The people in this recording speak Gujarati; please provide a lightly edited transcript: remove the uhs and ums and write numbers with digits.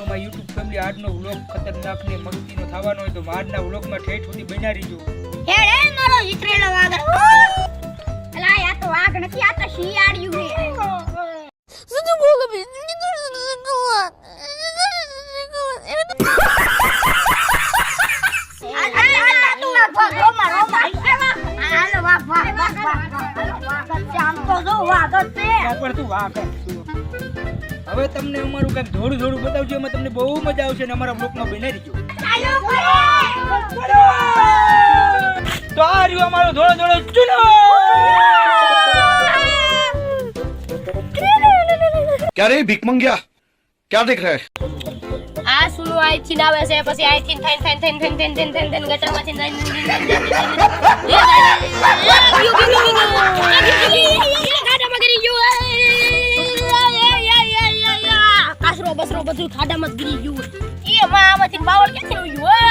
મારી YouTube ફેમિલી આજનો વ્લોગ ખતરનાક ને મસ્તીનો થવાનો હોય તો આજના વ્લોગમાં ઠેઠ સુધી બન્યા રહીજો. હેડે મારો વિતરેલો વાઘ. એલા આ તો વાઘ નથી, આ તો શિયાળિયું છે. શું બોલો બે પણ તું વાહ કર. હવે તમને અમારું કંઈક થોડું થોડું બતાવજો, એમાં તમને બહુ મજા આવશે ને અમારા બ્લોગમાં બની રહીજો. તો આ રહ્યું અમારો થોડો થોડો ચૂનો. क्या रे भीख मंगिया क्या देख रहा है? આ સુનો આઈ થી આવે છે, પછી આઈ થી થઈને ગટરમાંથી ખાડામાં ગરી ગયો. કાસરો બસરો બધું ખાડામાં ગરી ગયું. એ માં આમાંથી બાવળ ક્યાંથી ગયું?